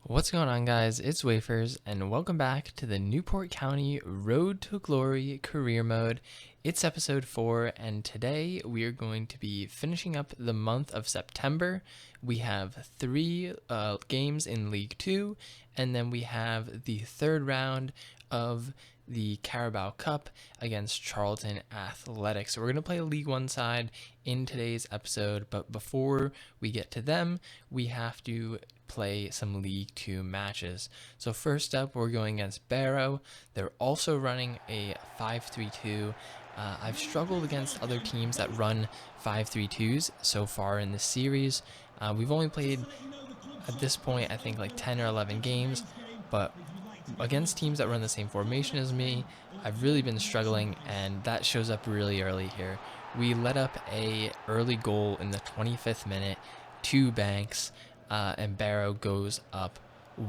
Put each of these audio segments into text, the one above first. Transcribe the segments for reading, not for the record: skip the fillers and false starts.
What's going on, guys? It's Wafers, and welcome back to the Newport County Road to Glory Career Mode. It's episode 4, and today we are going to be finishing up the month of September. We have 3 games in League 2, and then we have the third round of the Carabao Cup against Charlton Athletic. So we're going to play a League 1 side in today's episode, but before we get to them, we have to play some League 2 matches. So first up, we're going against Barrow. They're also running a 5-3-2. I've struggled against other teams that run 5-3-2s so far in this series. We've only played, at this point, I think like 10 or 11 games, but against teams that run the same formation as me, I've really been struggling, and that shows up really early here. We let up a early goal in the 25th minute to Banks, and Barrow goes up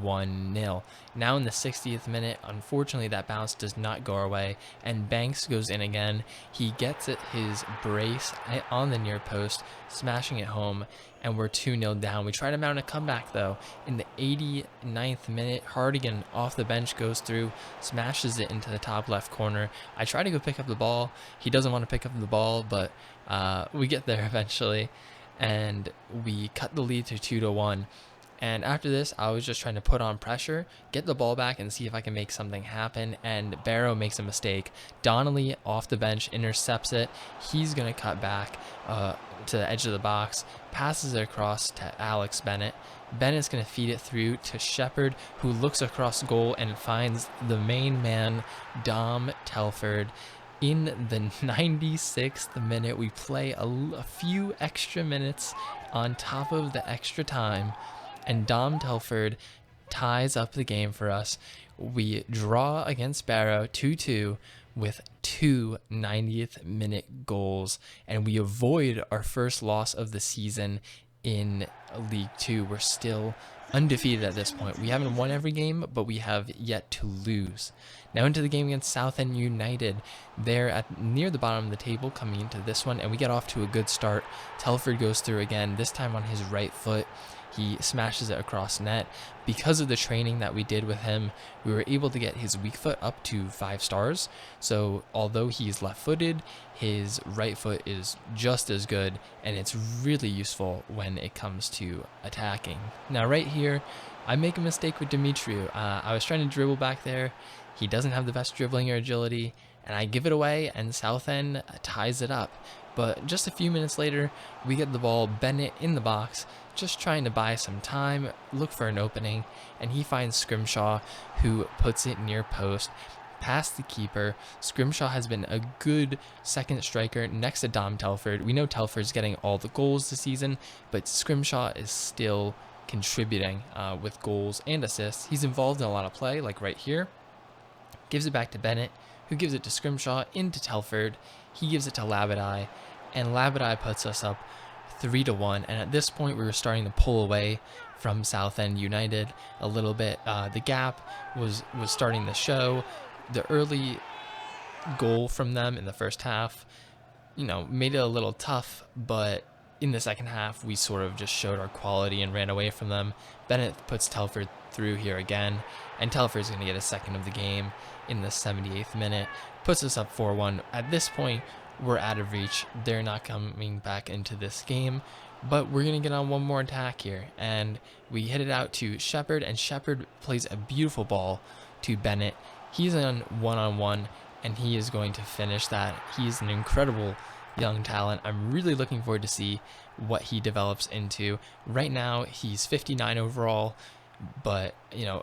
1-0. Now in the 60th minute, unfortunately that bounce does not go our way, and Banks goes in again. He gets it his brace on the near post, smashing it home, and we're 2-0 down. We try to mount a comeback though. In the 89th minute, Hardigan off the bench goes through, smashes it into the top left corner. I try to go pick up the ball. He doesn't want to pick up the ball, but we get there eventually, and we cut the lead to 2-1. And after this, I was just trying to put on pressure, get the ball back, and see if I can make something happen. And Barrow makes a mistake. Donnelly off the bench intercepts it. He's going to cut back to the edge of the box, passes it across to Alex Bennett. Bennett's going to feed it through to Shepard, who looks across goal and finds the main man, Dom Telford. In the 96th minute, we play a few extra minutes on top of the extra time, and Dom Telford ties up the game for us. We draw against Barrow 2-2 with 2 90th minute goals, and we avoid our first loss of the season in League 2. We're still undefeated at this point. We haven't won every game, but we have yet to lose. Now into the game against Southend United. They're near the bottom of the table coming into this one, and we get off to a good start. Telford goes through again, this time on his right foot. He smashes it across net. Because of the training that we did with him, we were able to get his weak foot up to 5 stars. So although he's left-footed, his right foot is just as good, and it's really useful when it comes to attacking. Now right here, I make a mistake with Dimitriou. I was trying to dribble back there. He doesn't have the best dribbling or agility, and I give it away, and Southend ties it up. But just a few minutes later, we get the ball, Bennett in the box, just trying to buy some time, look for an opening, and he finds Scrimshaw, who puts it near post, past the keeper. Scrimshaw has been a good second striker next to Dom Telford. We know Telford's getting all the goals this season, but Scrimshaw is still contributing with goals and assists. He's involved in a lot of play, like right here. Gives it back to Bennett, who gives it to Scrimshaw into Telford. He gives it to Labadie, and Labadie puts us up 3-1. And at this point, we were starting to pull away from Southend United a little bit. The gap was starting to show. The early goal from them in the first half, made it a little tough, but in the second half, we sort of just showed our quality and ran away from them. Bennett puts Telford through here again, and Telford's going to get a second of the game in the 78th minute, puts us up 4-1. At this point, we're out of reach. They're not coming back into this game, but we're going to get on one more attack here, and we hit it out to Shepard, and Shepard plays a beautiful ball to Bennett. He's on one-on-one, and he is going to finish that. He's an incredible young talent. I'm really looking forward to see what he develops into. Right now, he's 59 overall, but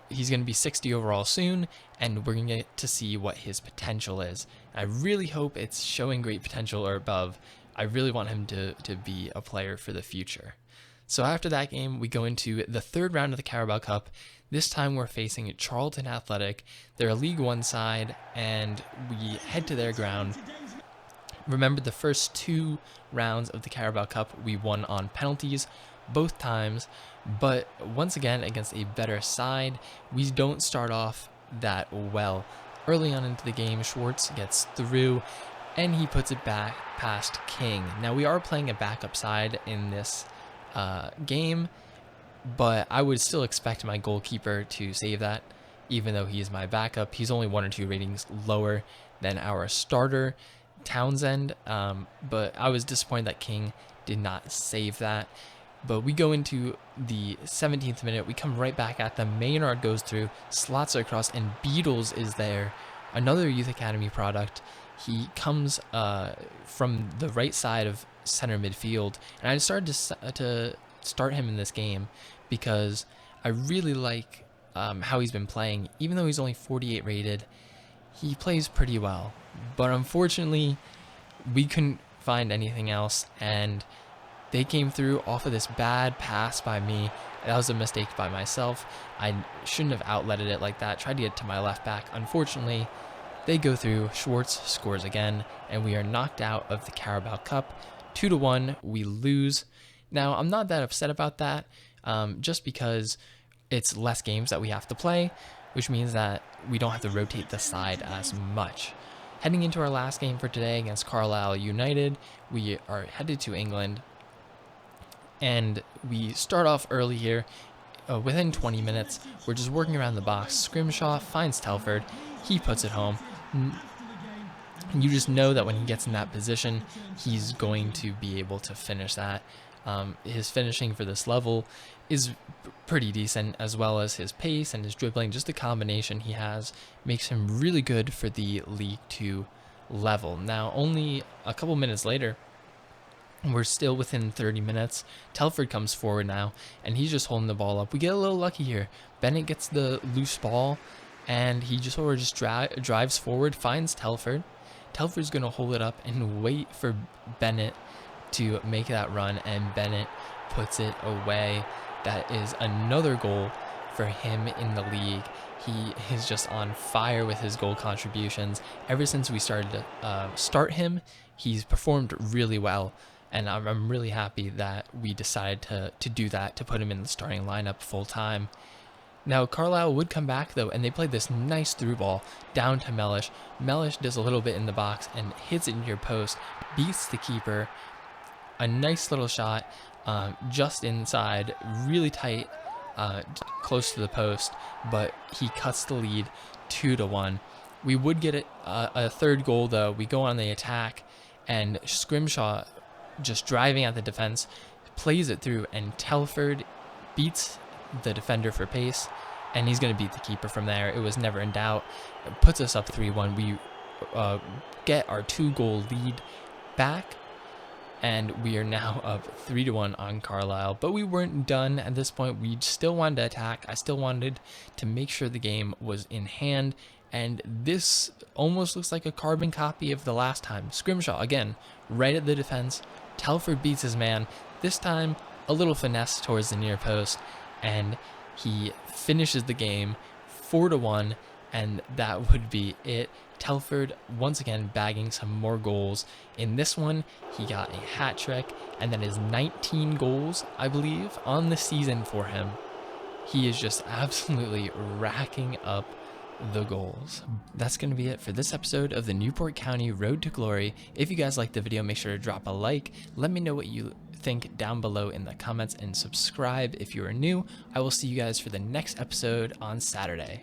he's going to be 60 overall soon, and we're going to get to see what his potential is. I really hope it's showing great potential or above. I really want him to be a player for the future. So after that game, we go into the third round of the Carabao Cup. This time we're facing Charlton Athletic. They're a League 1 side, and we head to their ground. Remember, the first 2 rounds of the Carabao Cup we won on penalties both times, but once again against a better side, we don't start off that well. Early on into the game, Schwartz gets through, and he puts it back past King. Now we are playing a backup side in this game, but I would still expect my goalkeeper to save that, even though he is my backup. He's only 1 or 2 ratings lower than our starter, Townsend, but I was disappointed that King did not save that. But we go into the 17th minute. We come right back at them. Maynard goes through, slots it across, and Beatles is there, another Youth Academy product. He comes from the right side of center midfield, and I decided to start him in this game because I really like how he's been playing. Even though he's only 48 rated, he plays pretty well. But unfortunately, we couldn't find anything else, and they came through off of this bad pass by me. That was a mistake by myself. I shouldn't have outletted it like that. Tried to get to my left back. Unfortunately, they go through. Schwartz scores again, and we are knocked out of the Carabao Cup. 2-1, we lose. Now, I'm not that upset about that, just because it's less games that we have to play, which means that we don't have to rotate the side as much. Heading into our last game for today against Carlisle United, we are headed to England, and we start off early here. Within 20 minutes, we're just working around the box. Scrimshaw finds Telford. He puts it home. You just know that when he gets in that position, he's going to be able to finish that. His finishing for this level is pretty decent, as well as his pace and his dribbling. Just the combination he has makes him really good for the League 2 level. Now, only a couple minutes later, we're still within 30 minutes. Telford comes forward now, and he's just holding the ball up. We get a little lucky here. Bennett gets the loose ball, and he just sort of just drives forward, finds Telford. Telford's going to hold it up and wait for Bennett to make that run, and Bennett puts it away. That is another goal for him in the league. He is just on fire with his goal contributions. Ever since we started to start him, he's performed really well, and I'm really happy that we decided to do that, to put him in the starting lineup full time. Now, Carlisle would come back, though, and they played this nice through ball down to Mellish. Mellish does a little bit in the box and hits it into your post, beats the keeper. A nice little shot just inside, really tight, close to the post, but he cuts the lead 2-1. We would get a third goal, though. We go on the attack, and Scrimshaw, just driving at the defense, plays it through, and Telford beats the defender for pace, and he's going to beat the keeper from there. It was never in doubt. It puts us up 3-1. We get our 2-goal lead back, and we are now up 3-1 on Carlisle. But we weren't done at this point. We still wanted to attack. I still wanted to make sure the game was in hand, and this almost looks like a carbon copy of the last time. Scrimshaw, again, right at the defense. Telford beats his man. This time, a little finesse towards the near post, and he finishes the game 4-1, and that would be it. Telford once again bagging some more goals. In this one, he got a hat trick, and that is 19 goals, I believe, on the season for him. He is just absolutely racking up the goals. That's going to be it for this episode of the Newport County Road to Glory. If you guys liked the video, make sure to drop a like. Let me know what you think down below in the comments, and subscribe if you are new. I will see you guys for the next episode on Saturday.